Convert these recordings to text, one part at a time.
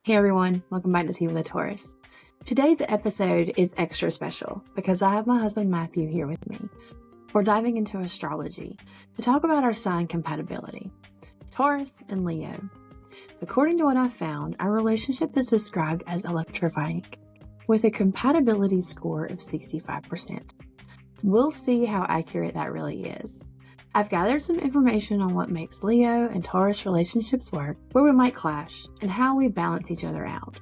Hey everyone, welcome back to Tea with a Taurus. Today's episode is extra special because I have my husband Matthew here with me. We're diving into astrology to talk about our sign compatibility, Taurus and Leo. According to what I've found, our relationship is described as electrifying, with a compatibility score of 65%. We'll see how accurate that really is. I've gathered some information on what makes Leo and Taurus relationships work, where we might clash, and how we balance each other out.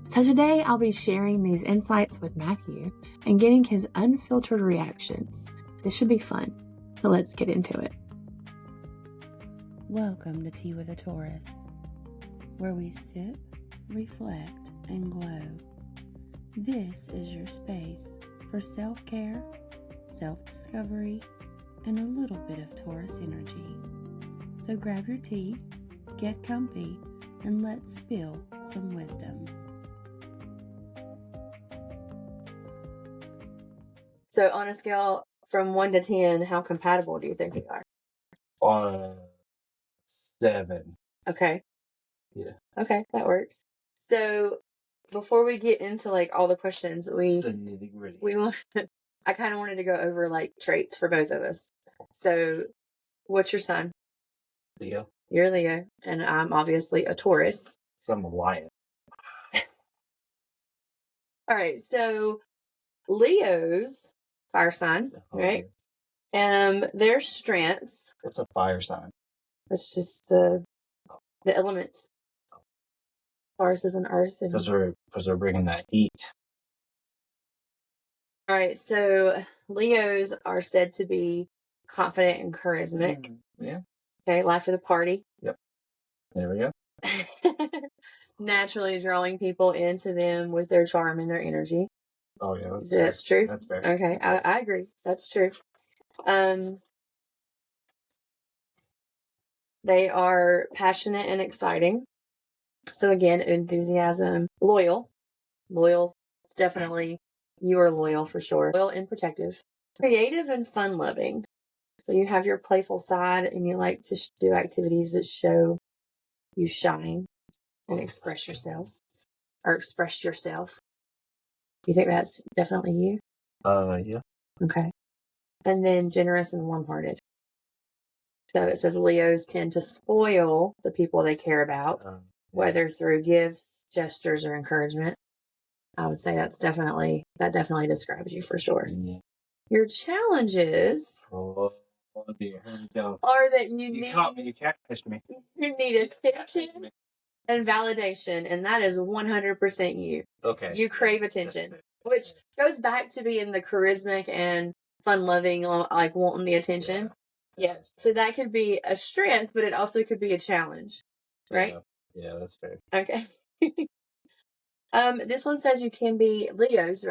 So today I'll be sharing these insights with Matthew and getting his unfiltered reactions. This should be fun, so let's get into it. Welcome to Tea with a Taurus, where we sip, reflect, and glow. This is your space for self-care, self-discovery, and a little bit of Taurus energy. So grab your tea, get comfy, and let's spill some wisdom. So on a scale from 1 to 10, how compatible do you think we are? 7. Okay. Yeah. Okay, that works. So before we get into like all the questions, The nitty-gritty. I kind of wanted to go over like traits for both of us. So what's your sign? Leo. You're Leo, and I'm obviously a Taurus. So I'm a lion. All right, so Leo's fire sign, right? Their strengths. What's a fire sign? It's just the elements. Taurus is an earth. Because we're bringing that heat. All right, so Leos are said to be confident and charismatic. Yeah. Okay, life of the party. Yep. There we go. Naturally drawing people into them with their charm and their energy. Oh yeah, that's true. That's fair. Okay, I agree. That's true. They are passionate and exciting. So again, enthusiasm, loyal, definitely. You are loyal for sure. Loyal and protective. Creative and fun-loving. So you have your playful side and you like to do activities that show you shine and express yourself. You think that's definitely you? Yeah. Okay. And then generous and warm-hearted. So it says Leos tend to spoil the people they care about, whether through gifts, gestures, or encouragement. I would say that definitely describes you for sure. Yeah. Your challenges Oh dear. Here we go. are that you catfished me. You need attention and validation, and that is 100% you. Okay. You crave attention, which goes back to being the charismatic and fun-loving, like wanting the attention. Yeah. So that could be a strength, but it also could be a challenge, right? Yeah, that's fair. Okay. This one says Leos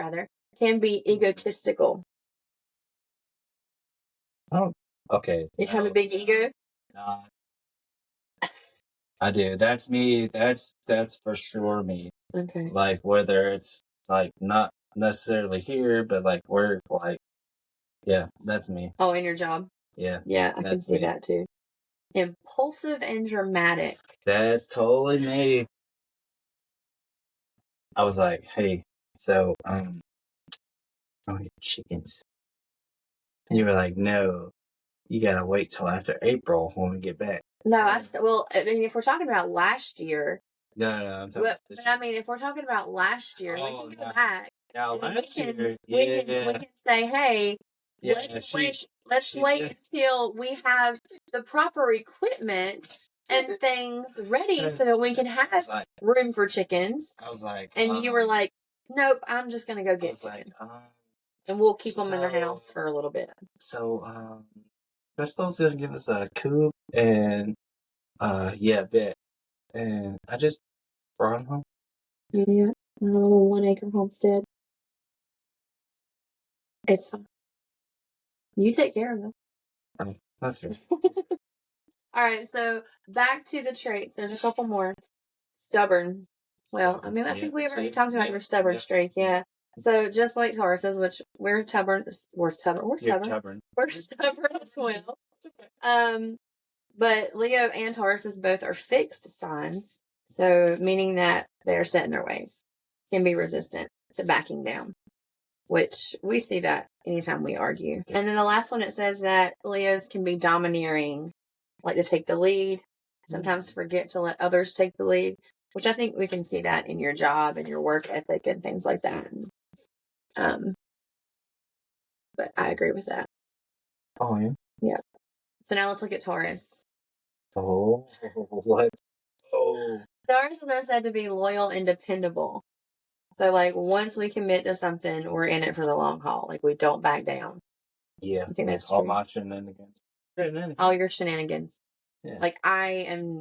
can be egotistical. Oh, okay. You have a big ego? I do. That's me. That's for sure me. Okay. Like whether it's like not necessarily here, but like work, like yeah, that's me. Oh, in your job? Yeah. Yeah, I can see that too. Impulsive and dramatic. That's totally me. I was like, hey, so I want chickens. And you were like, no, you gotta wait till after April when we get back. No, I mean, if we're talking about last year. No, I'm talking about this year. I mean, if we're talking about last year, we can go back. Now, last year, we can say, hey, let's wait until we have the proper equipment and things ready so that we can have room for chickens. I was like, and you were like, nope, I'm just gonna go get chickens, and we'll keep them in the house for a little bit. So, Crystal's gonna give us a coop and bet, and I just brought him home. Yeah, a little 1 acre homestead. It's fine. You take care of them. Oh, that's true. All right, so back to the traits. There's a couple more. Stubborn. Well, I mean, I think we already talked about your stubborn trait. Yeah. So just like Taurus, which we're stubborn. We're stubborn as well. But Leo and Taurus both are fixed signs. So meaning that they're set in their way, can be resistant to backing down, which we see that anytime we argue. And then the last one, it says that Leos can be domineering, like to take the lead, sometimes forget to let others take the lead, which I think we can see that in your job and your work ethic and things like that. But I agree with that. Oh, yeah? Yeah. So now let's look at Taurus. Oh, what? Oh. Taurus are said to be loyal and dependable. So, like, once we commit to something, we're in it for the long haul. Like, we don't back down. Yeah. I think that's all true. my shenanigans. All your shenanigans. Yeah. Like, I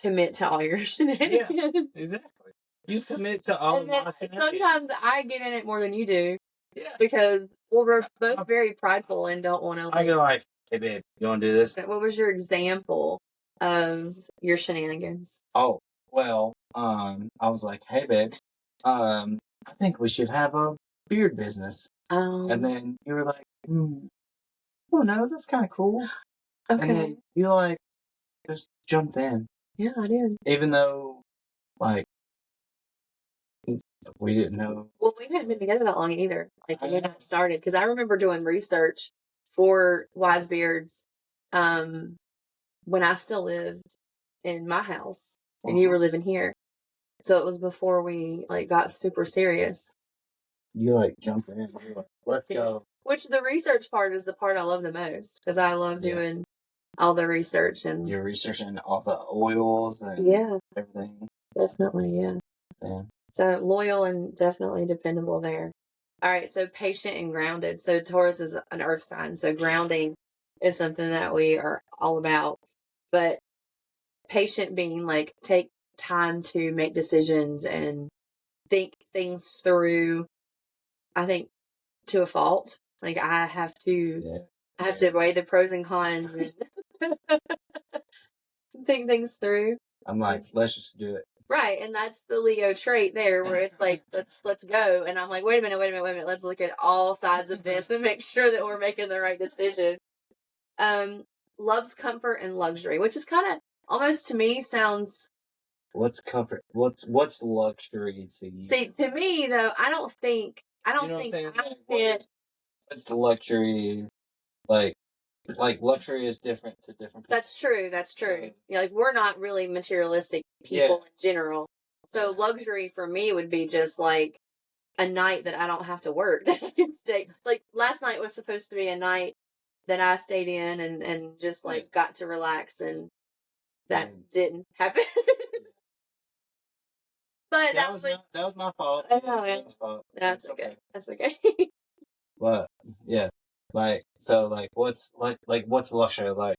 commit to all your shenanigans. Yeah, exactly. You commit to all of my shenanigans. Sometimes I get in it more than you do. Yeah. Because we're both very prideful and don't want to. I go like, hey, babe, you want to do this? What was your example of your shenanigans? Oh, well, I was like, hey, babe, I think we should have a beard business. And then you were like, oh, no, that's kind of cool. Okay. And then you, like, just jumped in. Yeah, I did. Even though, like, we didn't know. Well, we hadn't been together that long either. Like, when that started. Because I remember doing research for Wise Beards when I still lived in my house and you were living here. So it was before we, like, got super serious. You, like, jumped in. You're like, let's go. Which the research part is the part I love the most. Because I love doing all the research. And you're researching all the oils and everything. Definitely, yeah. So loyal and definitely dependable there. All right, so patient and grounded. So Taurus is an earth sign. So grounding is something that we are all about. But patient being like take time to make decisions and think things through, I think, to a fault. Like I have to weigh the pros and cons and think things through. I'm like, let's just do it. Right, and that's the Leo trait there, where it's like, let's go. And I'm like, wait a minute. Let's look at all sides of this and make sure that we're making the right decision. Loves comfort and luxury, which is kind of almost to me sounds. What's comfort? What's luxury to you? See, to me though, I don't think I fit. What's the luxury? Like luxury is different to different people. That's true. Yeah, like we're not really materialistic people in general. So luxury for me would be just like a night that I don't have to work, that I can stay. Like last night was supposed to be a night that I stayed in and just like got to relax, and that didn't happen. But that was my fault. I know, man. That's okay. That's okay. But yeah. Like, so, like, what's luxury? Like,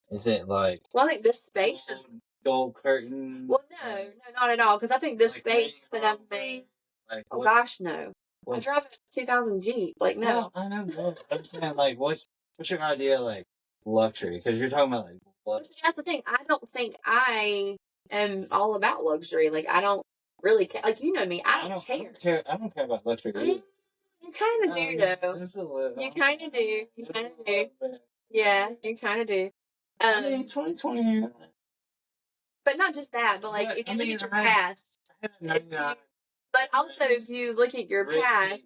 is it like... Well, I think this space is... Gold curtain? Well, no, not at all. Because I think this space that I've made... Like, oh, gosh, no. I drove a 2000 Jeep. Like, no. I know. I'm saying, like, what's your idea, like, luxury? Because you're talking about, like... See, that's the thing. I don't think I am all about luxury. Like, I don't really care. Like, you know me. I don't care. I don't care about luxury. You kind of do, though. You kind of do. Yeah, you kind of do. I mean, 2020. But not just that, but like, if you look at your past. But also, if you look at your past.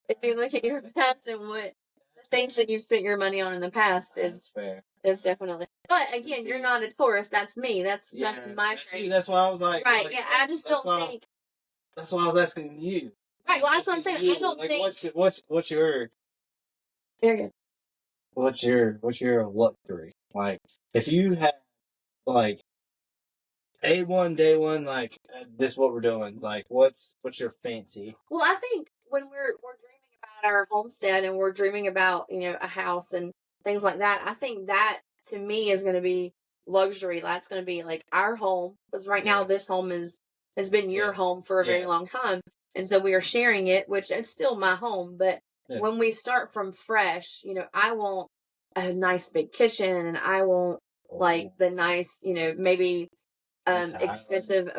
If you look at your past and what things that you've spent your money on in the past is definitely. But again, you're not a Taurus. That's me. That's my trait. That's why I was like. Right, yeah, I just don't think. That's why I was asking you. Right, well, that's what I'm saying. I don't think. What's your? There you go. What's your luxury? Like, if you had, like, day one, like, this is what we're doing. Like, what's your fancy? Well, I think when we're dreaming about our homestead and we're dreaming about, a house and things like that, I think that to me is going to be luxury. That's going to be like our home, because right now this home has been your home for a very long time. And so we are sharing it, which is still my home. But when we start from fresh, I want a nice big kitchen, and I want like the nice, maybe expensive,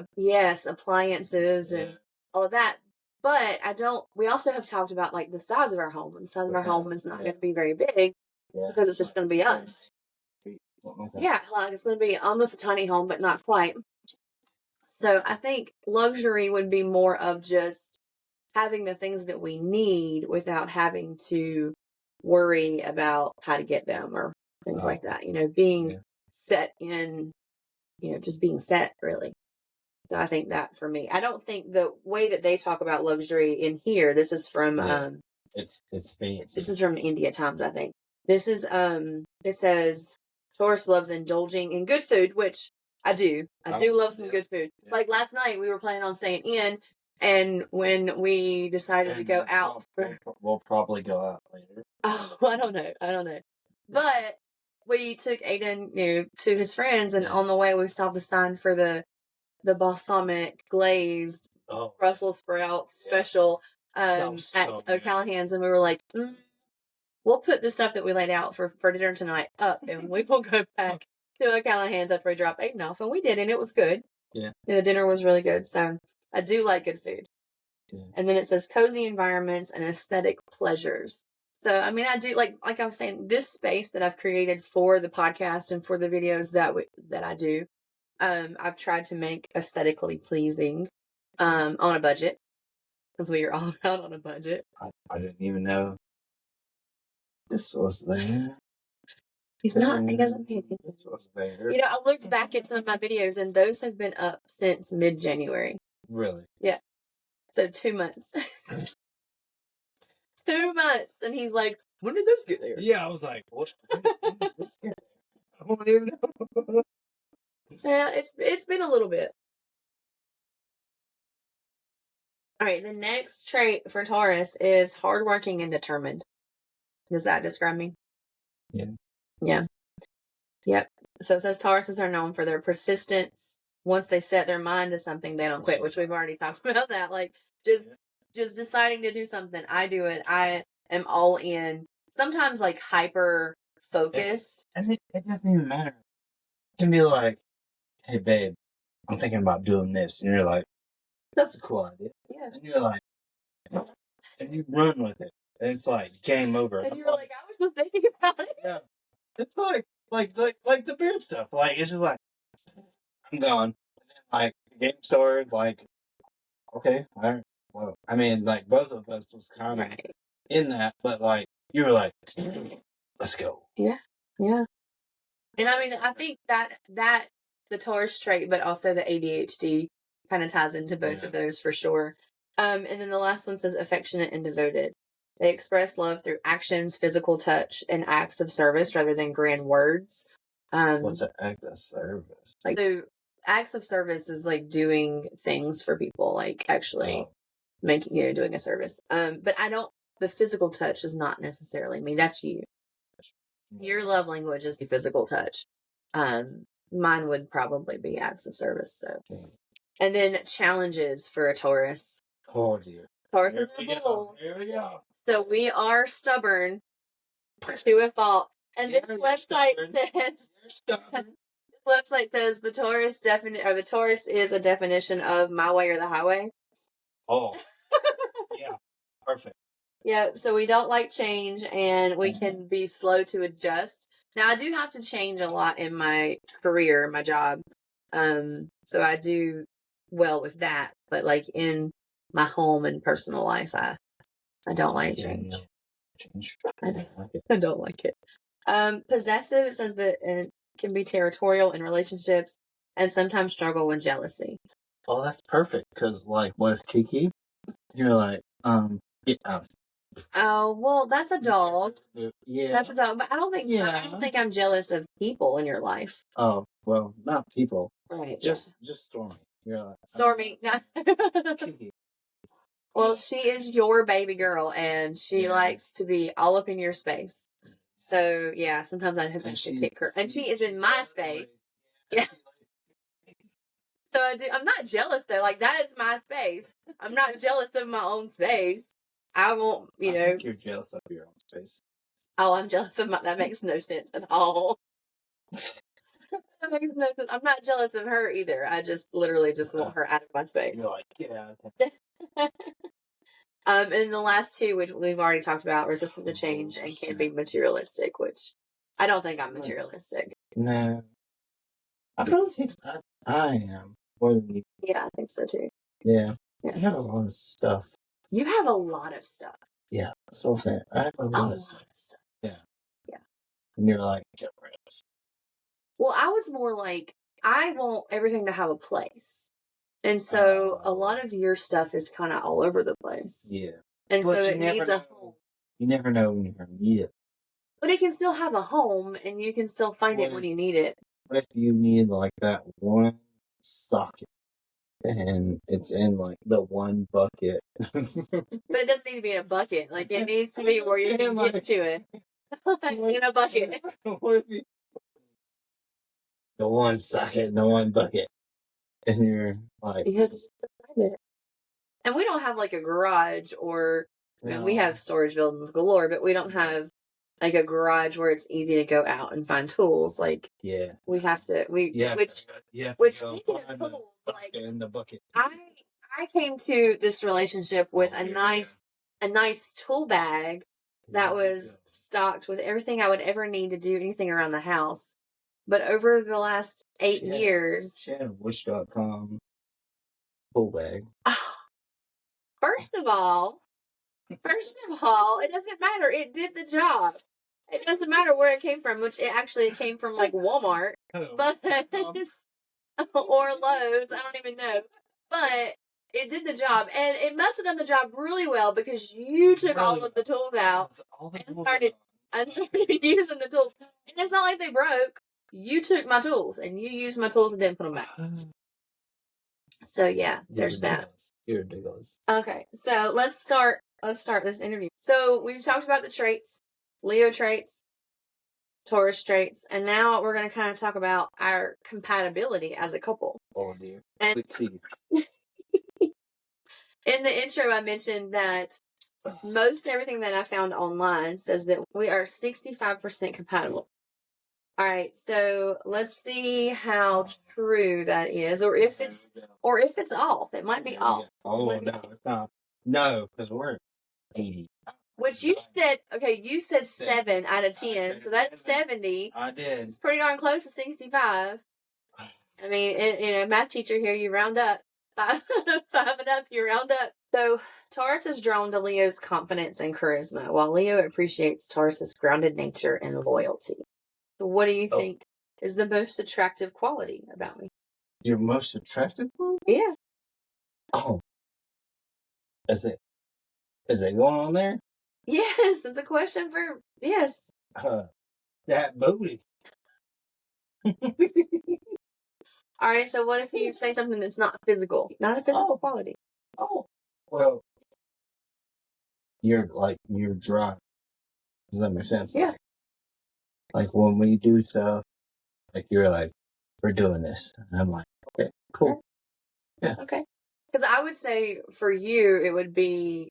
appliances and all of that. But we also have talked about like the size of our home. And the size of our home is not going to be very big because it's just going to be us. Yeah, like it's going to be almost a tiny home, but not quite. So I think luxury would be more of just having the things that we need without having to worry about how to get them or things like that. Being set in, just being set, really. So I think that for me, I don't think the way that they talk about luxury in here, this is from, it's fancy. This is from India Times, I think. This is, it says, Taurus loves indulging in good food, which I do. I do love some good food. Yeah. Like last night, we were planning on staying in, and when we decided to go out, we'll probably go out later. Oh, I don't know. But we took Aiden, to his friends, and on the way, we saw the sign for the balsamic glazed Brussels sprouts special at O'Callahan's, and we were like, we'll put the stuff that we laid out for dinner tonight up, and we will go back to O'Callahan's after we drop Aiden off, and we did, and it was good. Yeah. And the dinner was really good, so I do like good food. Yeah. And then it says cozy environments and aesthetic pleasures. So, I mean, I do, like I was saying, this space that I've created for the podcast and for the videos that I do, I've tried to make aesthetically pleasing on a budget, because we are all about on a budget. I didn't even know this was there. He doesn't pay attention. This was there. I looked back at some of my videos, and those have been up since mid-January. Really? Yeah. So 2 months. 2 months. And he's like, when did those get there? Yeah, I was like, what? When did this get there? I don't even know. Yeah, it's been a little bit. All right, the next trait for Taurus is hardworking and determined. Does that describe me? Yeah. Yeah. Yep. So it says Tauruses are known for their persistence. Once they set their mind to something, they don't quit, which we've already talked about that. Like, just deciding to do something. I do it. I am all in. Sometimes, like, hyper focused. And it doesn't even matter. It can be like, hey, babe, I'm thinking about doing this. And you're like, that's a cool idea. Yeah. And you're like, and you run with it. And it's like, game over. And you're like, I was just thinking about it. Yeah. It's like the beard stuff. Like, it's just like, I'm gone. And then, like, game started, like, okay, all right. Well, I mean, like, both of us was kind of in that, but, like, you were like, let's go. Yeah. Yeah. And I mean, I think that the Taurus trait, but also the ADHD kind of ties into both of those for sure. And then the last one says affectionate and devoted. They express love through actions, physical touch, and acts of service rather than grand words. What's an act of service? Like, so acts of service is like doing things for people, like actually making, doing a service. But the physical touch is not necessarily me. That's you. Your love language is the physical touch. Mine would probably be acts of service. So, and then challenges for a Taurus. Oh dear. Tauruses are bulls. Here we go. So we are stubborn to a fault. And this website says the Taurus is a definition of my way or the highway. Oh. Yeah. Perfect. Yeah, so we don't like change, and we can be slow to adjust. Now, I do have to change a lot in my career, my job. So I do well with that. But like in my home and personal life, I don't like change. I don't like it. Possessive, it says that it can be territorial in relationships and sometimes struggle with jealousy. Oh, that's perfect. Because, like, what is Kiki? You're like, get out. Oh, well, that's a dog. Yeah. That's a dog. But I don't think I'm jealous of people in your life. Oh, well, not people. Right. Just Stormy. You're like, Stormy. Kiki. Well, she is your baby girl, and she likes to be all up in your space. So, yeah, sometimes I hope I should kick her. And she is in my space. Yeah. So I'm not jealous, though. Like, that is my space. I'm not jealous of my own space. I won't, I think you're jealous of your own space. Oh, I'm jealous of that makes no sense at all. That makes no sense. I'm not jealous of her either. I just literally want her out of my space. You're like, get out of there. And the last two, which we've already talked about, resistant to change and can be materialistic, which I don't think I'm materialistic. No. I don't think I am. more than you. Yeah, I think so too. Yeah. Yeah. I have a lot of stuff. You have a lot of stuff. Yeah, that's what I'm saying. I have a lot of stuff. Yeah. Yeah. And you're like, get rid of this. Well, I was more like, I want everything to have a place. And so a lot of your stuff is kind of all over the place. Yeah. And But so you it never needs a know. home. You never know when you're going to need it. But it can still have a home and you can still find it when you need it. What if you need like that one socket and it's in like the one bucket? But it doesn't need to be in a bucket. Like it needs to be where you can get to it. In a bucket. What if you the one socket in the one bucket and you're like, you have to just find it. And we don't have like a garage or I mean, we have storage buildings galore, but we don't have like a garage where it's easy to go out and find tools. Like we have to which speaking of tools, like in the bucket. I came to this relationship with a nice tool bag that was stocked with everything I would ever need to do anything around the house. But over the last 8 years, She had a Wish.com tool bag. First of all, it doesn't matter. It did the job. It doesn't matter where it came from, which it came from like Walmart, but or Lowe's. I don't even know, but it did the job, and it must have done the job really well because you took all of the tools out and started using the tools. And it's not like they broke. You took my tools and you used my tools and didn't put them back. So yeah, there's that. You're ridiculous. Okay, so let's start this interview. So we've talked about the traits, Leo traits, Taurus traits, and now we're going to kind of talk about our compatibility as a couple. Oh dear. And in the intro, I mentioned that most everything that I found online says that we are 65% compatible. All right, so let's see how true that is, or if it's off. It might be off. Oh no, it's not. No, because we're 80. Which you said, okay, you said 7 out of 10, so that's 70. I did. It's pretty darn close to 65. I mean, math teacher here, you round up. 5 and up, you round up. So Taurus is drawn to Leo's confidence and charisma, while Leo appreciates Taurus's grounded nature and loyalty. So what do you think is the most attractive quality about me? Your most attractive one? Yeah. Oh. Is it going on there? Yes, it's a question for, yes. That booty. All right, so what if you say something that's not physical? Not a physical quality. Oh. Well, you're dry. Does that make sense? Yeah. Like when we do stuff, like you're like, we're doing this. And I'm like, okay, cool. Yeah. Okay. Because I would say for you, it would be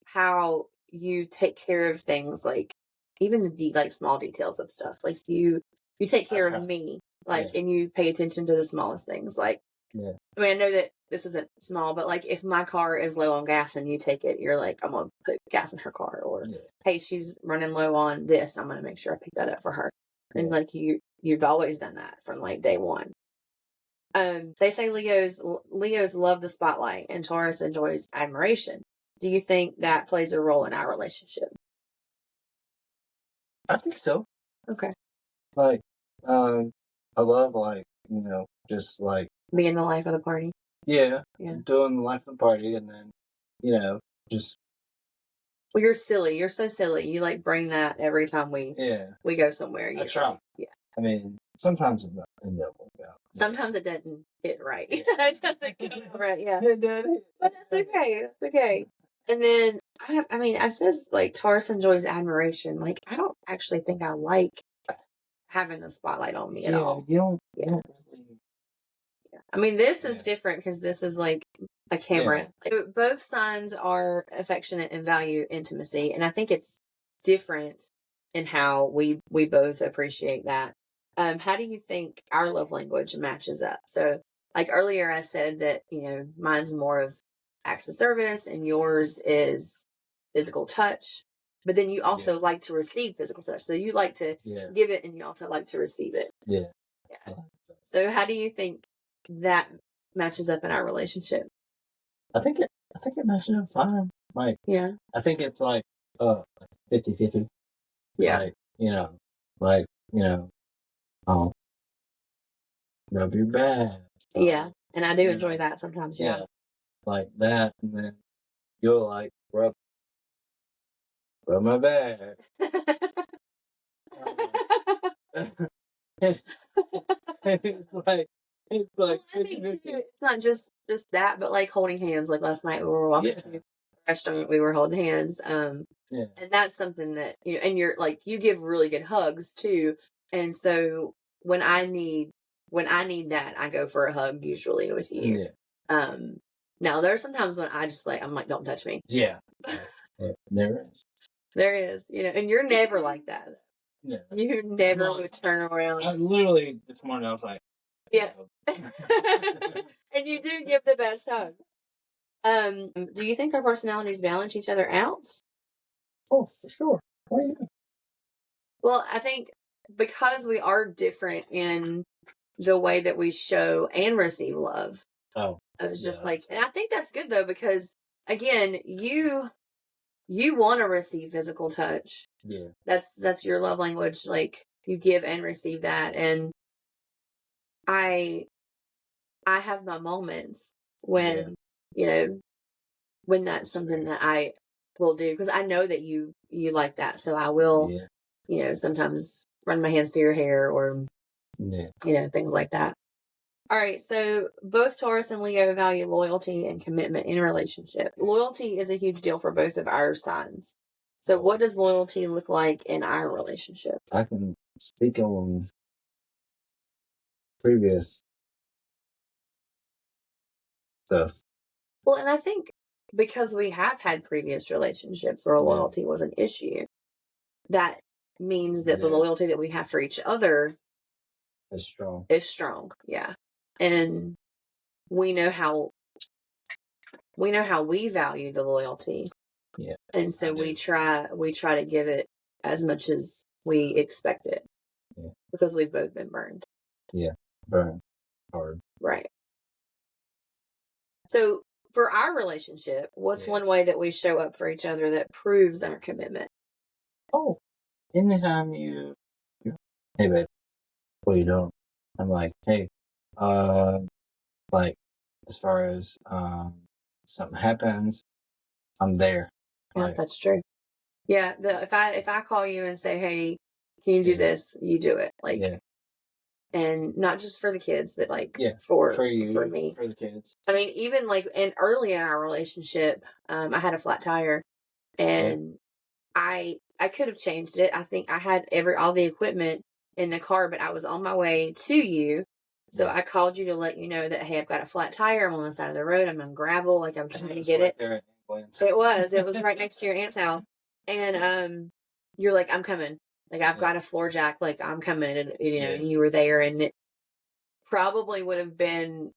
how you take care of things, like even the small details of stuff. Like you take care of me, and you pay attention to the smallest things. Like, I mean, I know that this isn't small, but like if my car is low on gas and you take it, you're like, I'm going to put gas in her car, or hey, she's running low on this, I'm going to make sure I pick that up for her. And like you've always done that from like day one. They say Leos love the spotlight and Taurus enjoys admiration. Do you think that plays a role in our relationship? I think so. Okay. Like, I love just like being the life of the party. Yeah. Doing the life of the party, and then, just. Well, you're silly. You're so silly. You like bring that every time we go somewhere. I try. Yeah. I mean, sometimes it doesn't work out. Sometimes it doesn't hit right. It doesn't hit right. Yeah. It doesn't. But that's okay. That's okay. And then it says like Taurus enjoys admiration. Like I don't actually think I like having the spotlight on me at all. You don't. Yeah. I mean, this is different because this is like a camera. Yeah. Both signs are affectionate and value intimacy, and I think it's different in how we both appreciate that. How do you think our love language matches up? So, like earlier, I said that mine's more of acts of service, and yours is physical touch. But then you also like to receive physical touch. So you like to give it, and you also like to receive it. Yeah. So how do you think that matches up in our relationship? I think it matches up fine. Like, Yeah. I think it's like 50-50. Yeah. Like, um, rub your back. Yeah. And I do enjoy that sometimes. Yeah. Like that. And then you'll like rub my back. It's like Well, I think 50-50. it's not just that, but like holding hands. Like last night we were walking to the restaurant, we were holding hands. And that's something that and you're like you give really good hugs too. And so when I need that, I go for a hug usually with you. Yeah. Now there's sometimes when I just I'm like, don't touch me. Yeah. There is. There is, and you're never like that. Yeah. You never would turn around. I literally this morning I was like, yeah. And you do give the best hug. Do you think our personalities balance each other out? Oh, for sure. What do you think? Well, I think because we are different in the way that we show and receive love. Oh. I was just and I think that's good though, because again, you want to receive physical touch. Yeah. That's your love language. Like you give and receive that. And I have my moments when, when that's something that I will do, because I know that you like that. So I will, sometimes run my hands through your hair or, things like that. All right. So both Taurus and Leo value loyalty and commitment in a relationship. Loyalty is a huge deal for both of our signs. So what does loyalty look like in our relationship? I can speak on previous stuff. Well, and I think because we have had previous relationships where loyalty was an issue, that means that the loyalty that we have for each other is strong. Yeah. And we know how we value the loyalty. Yeah. And so we try to give it as much as we expect it. Yeah. Because we've both been burned. Yeah. Burned hard. Right. So for our relationship, what's one way that we show up for each other that proves our commitment? Oh, anytime hey babe, what are you doing? I'm like, hey, like as far as something happens, I'm there. Yeah, that's true. Yeah, if I call you and say, hey, can you do this? You do it. And not just for the kids, but for you, for me, for the kids. I mean, even early in our relationship, I had a flat tire, and I could have changed it. I think I had all the equipment in the car, but I was on my way to you. So I called you to let you know that, hey, I've got a flat tire. I'm on the side of the road. I'm on gravel. I'm trying to get it. It was right next to your aunt's house. And you're like, I'm coming. I've got a floor jack. I'm coming. And, and you were there. And it probably would have been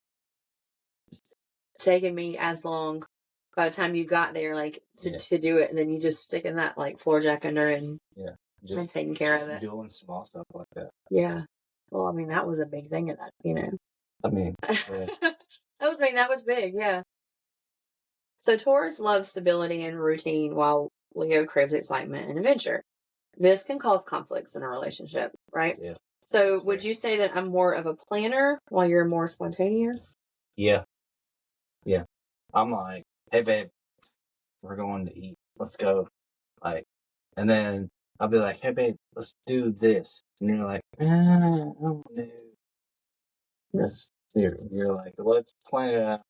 taking me as long by the time you got there, to do it. And then you just stick in that, floor jack under and taking care of it. Doing small stuff like that. Yeah. Well, I mean, that was a big thing of that, I mean, that was big, yeah. So Taurus loves stability and routine, while Leo craves excitement and adventure. This can cause conflicts in a relationship, right? Yeah. So would you say that I'm more of a planner while you're more spontaneous? Yeah. Yeah. I'm like, hey babe, we're going to eat. Let's go. And then I'll be like, hey babe, let's do this. And you're like, oh no. You're like, let's plan it out.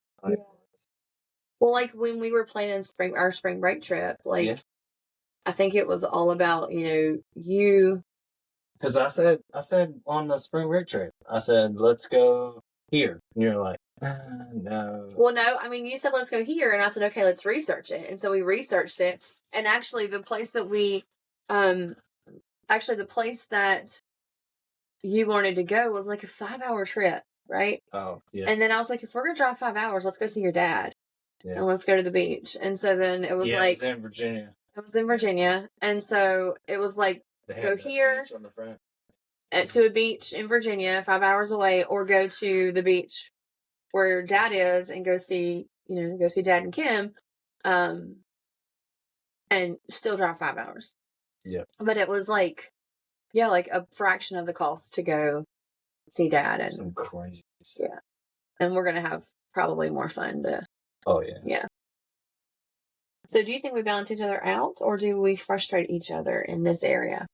Well, when we were planning our spring break trip, I think it was all about, you. Because I said on the spring break trip, I said, let's go here. And you're like, no. Well, no, I mean, you said, let's go here. And I said, okay, let's research it. And so we researched it. And actually the place that you wanted to go was a 5-hour trip, right? Oh, yeah. And then I was like, if we're going to drive 5 hours, let's go see your dad. Yeah. And let's go to the beach. And so then it was it was in Virginia. It was in Virginia. And so it was go here on the front. To a beach in Virginia, 5 hours away, or go to the beach where Dad is and go see Dad and Kim, and still drive 5 hours. Yeah. But it was like a fraction of the cost to go see Dad. And some crazy. Yeah. And we're going to have probably more fun Oh, yeah. Yeah. So do you think we balance each other out, or do we frustrate each other in this area?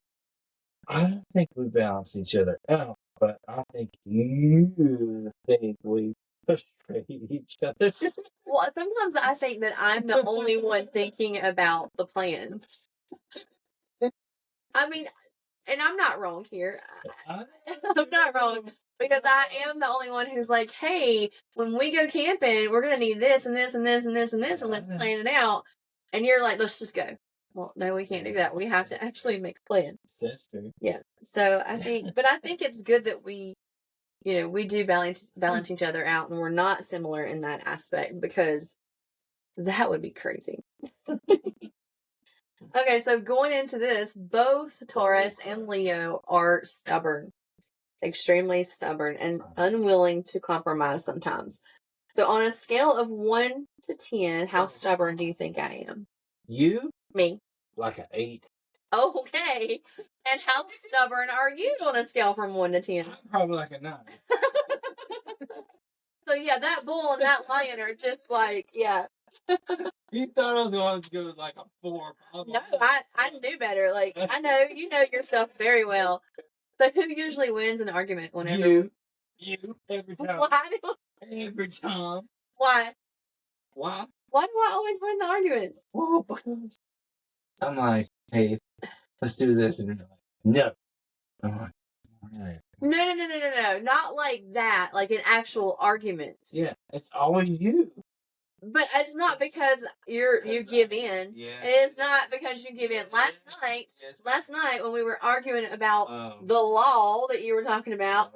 I don't think we balance each other out, but I think you think we frustrate each other. Well, sometimes I think that I'm the only one thinking about the plans. I mean, and I'm not wrong here. I'm not wrong, because I am the only one who's like, hey, when we go camping, we're going to need this and this and this and this and this, and let's plan it out. And you're like, let's just go. Well, no, we can't do that. We have to actually make a plan. That's true. Yeah. So I think it's good that we do balance each other out, and we're not similar in that aspect, because that would be crazy. Okay, so going into this, both Taurus and Leo are stubborn, extremely stubborn, and unwilling to compromise sometimes. So on a scale of 1 to 10, how stubborn do you think I am? You? Me. Like an 8. Okay. And how stubborn are you on a scale from 1 to 10? I'm probably like a 9. So yeah, that bull and that lion are just like, yeah. You thought I was going to go with like a 4. No, I knew better. Like, I know, you know yourself very well. So who usually wins an argument whenever? You. Every time. Every time. Why? Why? Why do I always win the arguments? Well, because I'm like, hey, let's do this. And you're like, no. I'm like, right. No. Not like that. Like an actual argument. Yeah, it's always you. But it's not because you give in. Yeah. It's not because you give in. Last night when we were arguing about the law that you were talking about,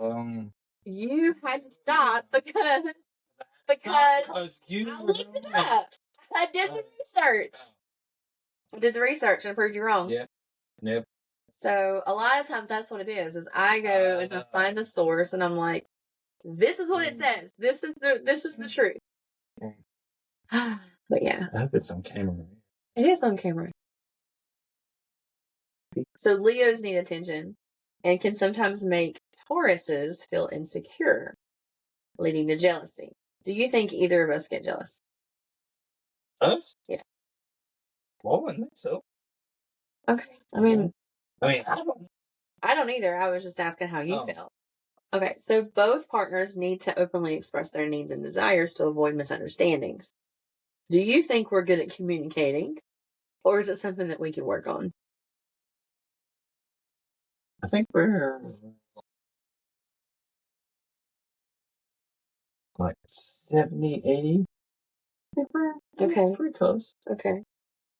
you had to stop because you I looked it up. I did the research. I did the research and proved you wrong. Yeah. Yep. So a lot of times that's what it is I go and I find the source and I'm like, this is what it says. This is the truth. But yeah. I hope it's on camera. It is on camera. So Leos need attention and can sometimes make Tauruses feel insecure, leading to jealousy. Do you think either of us get jealous? Us? Yeah. Well, I wouldn't think so. Okay. I mean, I don't. I don't either. I was just asking how you felt. Okay. So both partners need to openly express their needs and desires to avoid misunderstandings. Do you think we're good at communicating, or is it something that we can work on? I think we're like 70, 80. I think we're pretty close. Okay.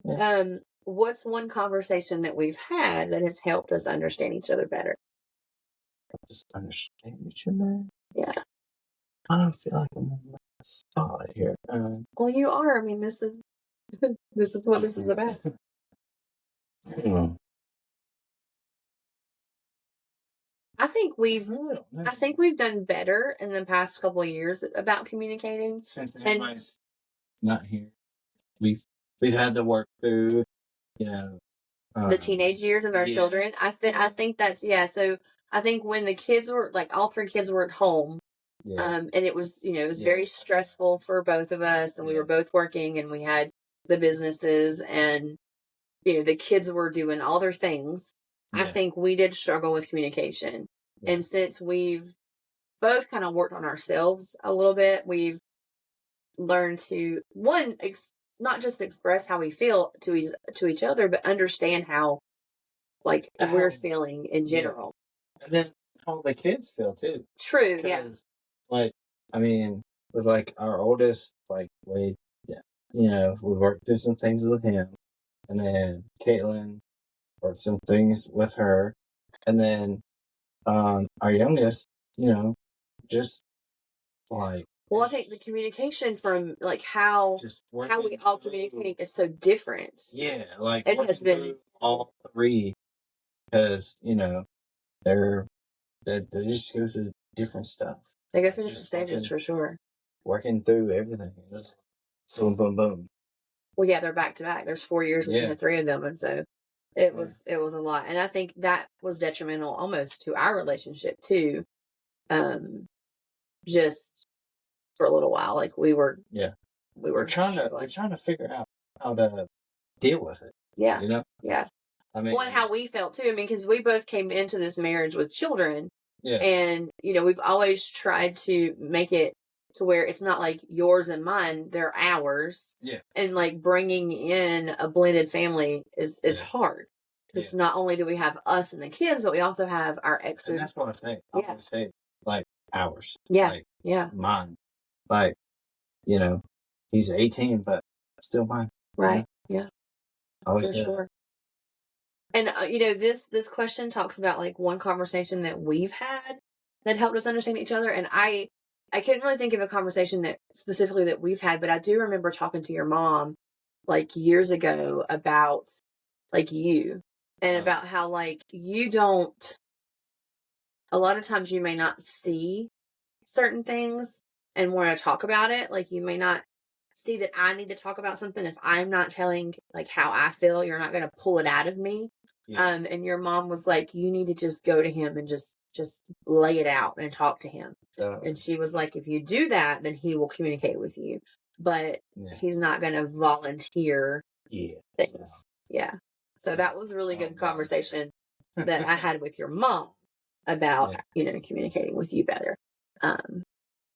Yeah. What's one conversation that we've had that has helped us understand each other better? Just understand each other? Yeah. I don't feel like I'm on the spot here. Well, you are. I mean, this is what this is about. I think we've done better in the past couple of years about communicating. Since everybody's not here, we've had to work through, the teenage years of our children. I think that's So I think when the kids were all 3 kids were at home, and it was very stressful for both of us, and we were both working, and we had the businesses, and the kids were doing all their things. I think we did struggle with communication. Yeah. And since we've both kind of worked on ourselves a little bit, we've learned to, not just express how we feel to each other, but understand how, we're feeling in general. And then how the kids feel, too. True, yeah. With, our oldest, Wade, we worked through some things with him. And then Caitlin worked some things with her. And then our youngest, just well, I think the communication from how we all communicate is so different. Yeah, it has been all 3 because they just go through different stuff. They go through different stages for sure. working through everything. Just boom, boom, boom. Well, yeah, they're back to back. There's 4 years between the three of them, and so it was a lot. And I think that was detrimental almost to our relationship too. Just for a little while, like we were trying to figure out how to deal with it. Yeah, you know. Yeah. I mean, well, and how we felt too. I mean, because we both came into this marriage with children. Yeah. And, we've always tried to make it to where it's not like yours and mine, they're ours. Yeah. And like bringing in a blended family is hard. Because not only do we have us and the kids, but we also have our exes. And that's what I say. I always say, like, ours. Yeah. Like, mine. Like, he's 18, but still mine. Right. Yeah. Always for sure. And, this question talks about like one conversation that we've had that helped us understand each other. And I couldn't really think of a conversation that specifically that we've had, but I do remember talking to your mom like years ago about like you and about how like you don't, a lot of times you may not see certain things and want to talk about it. Like you may not see that I need to talk about something. If I'm not telling like how I feel, you're not going to pull it out of me. Yeah. And your mom was like, you need to just go to him and just lay it out and talk to him. And she was like, if you do that, then he will communicate with you, but he's not going to volunteer things. Yeah. So that was a really good conversation that I had with your mom about, communicating with you better. But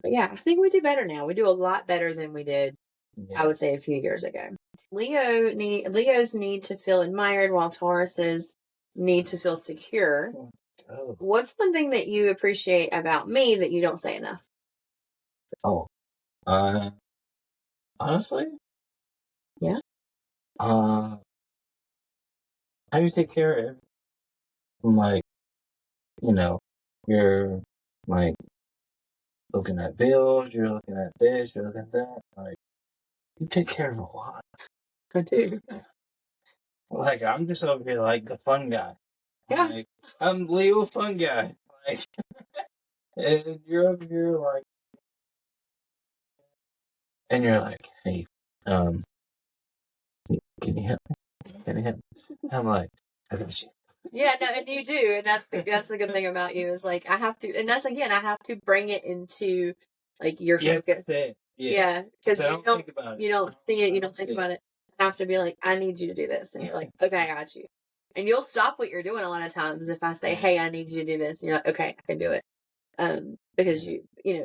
yeah, I think we do better now. We do a lot better than we did, I would say, a few years ago. Leos need to feel admired while Tauruses need to feel secure. Oh. What's one thing that you appreciate about me that you don't say enough? Oh, honestly? Yeah. How you take care of it? Like, you're like looking at bills, you're looking at this, you're looking at that. Like, you take care of a lot. I do. Like, I'm just over here like the fun guy. Yeah. Like, I'm Leo fun guy. Like, and you're over here like, and you're like, hey, can you help me? Can you help me? I'm like, I got you. Yeah, no, and you do, and that's the good thing about you is like I have to bring it into like your focus. Yeah, because you don't see it, you don't think about it. I have to be like, I need you to do this, and you're like, okay, I got you, and you'll stop what you're doing a lot of times if I say, hey, I need you to do this, and you're like, okay, I can do it, because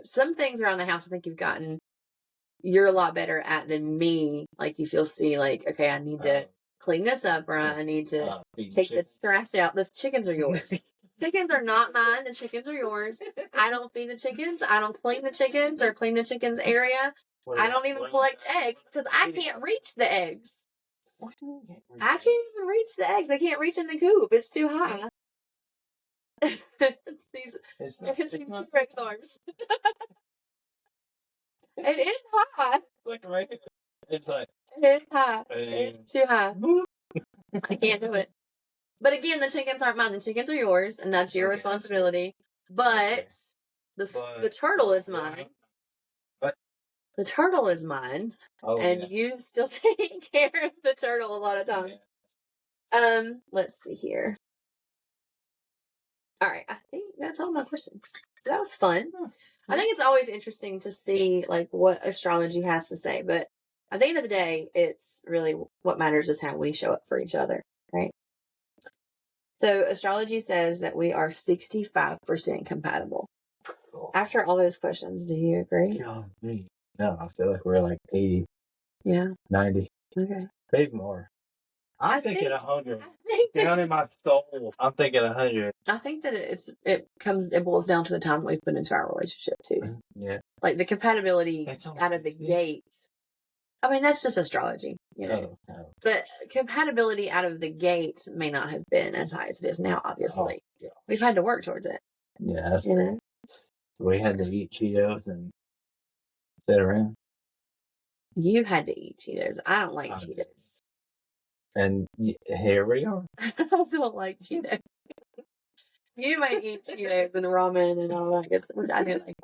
some things around the house I think you're a lot better at than me. Like if you'll see like, okay, I need to clean this up, or I need to take the trash out. The chickens are yours. Chickens are not mine. The chickens are yours. I don't feed the chickens. I don't clean the chickens or clean the chickens area. I don't even collect eggs because I can't reach the eggs. I can't even reach the eggs. I can't reach in the coop. It's too high. It's these T-Rex arms. It is high. It's like right here. It's like it is high. It's too high. I can't do it. But again, the chickens aren't mine. The chickens are yours, and that's your responsibility. But the turtle is mine. What? The turtle is mine, and you've still taken care of the turtle a lot of times. Yeah. Let's see here. All right, I think that's all my questions. That was fun. I think it's always interesting to see like what astrology has to say, but at the end of the day, it's really what matters is how we show up for each other, right? So astrology says that we are 65% compatible. After all those questions, do you agree? No, I feel like we're like 80. Yeah. 90. Okay. Maybe more. I'm thinking 100. Down in my soul, I'm thinking 100. I think that it boils down to the time we've been into our relationship too. Yeah. Like the compatibility out of the gate. I mean, that's just astrology, No. But compatibility out of the gate may not have been as high as it is now, obviously. We've had to work towards it. Yeah, that's true. We had to eat Cheetos and sit around. You had to eat Cheetos. I don't like Cheetos. And here we are. I don't like Cheetos. You might eat Cheetos and ramen and all that good stuff. I do like,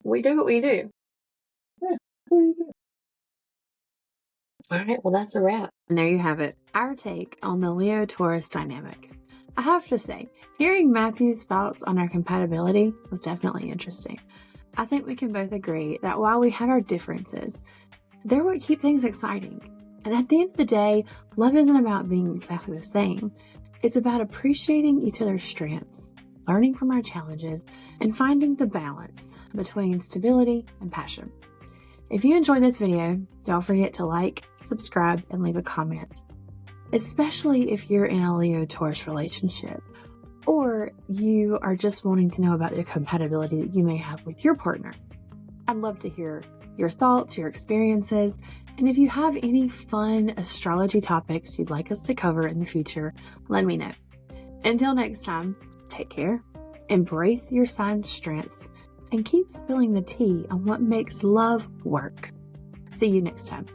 we do what we do. Yeah, what do you do? All right, well, that's a wrap. And there you have it, our take on the Leo Taurus dynamic. I have to say, hearing Matthew's thoughts on our compatibility was definitely interesting. I think we can both agree that while we have our differences, they're what keep things exciting. And at the end of the day, love isn't about being exactly the same. It's about appreciating each other's strengths, learning from our challenges, and finding the balance between stability and passion. If you enjoyed this video, don't forget to like, subscribe, and leave a comment, especially if you're in a Leo-Taurus relationship or you are just wanting to know about the compatibility that you may have with your partner. I'd love to hear your thoughts, your experiences, and if you have any fun astrology topics you'd like us to cover in the future, let me know. Until next time, take care, embrace your sign's strengths, and keep spilling the tea on what makes love work. See you next time.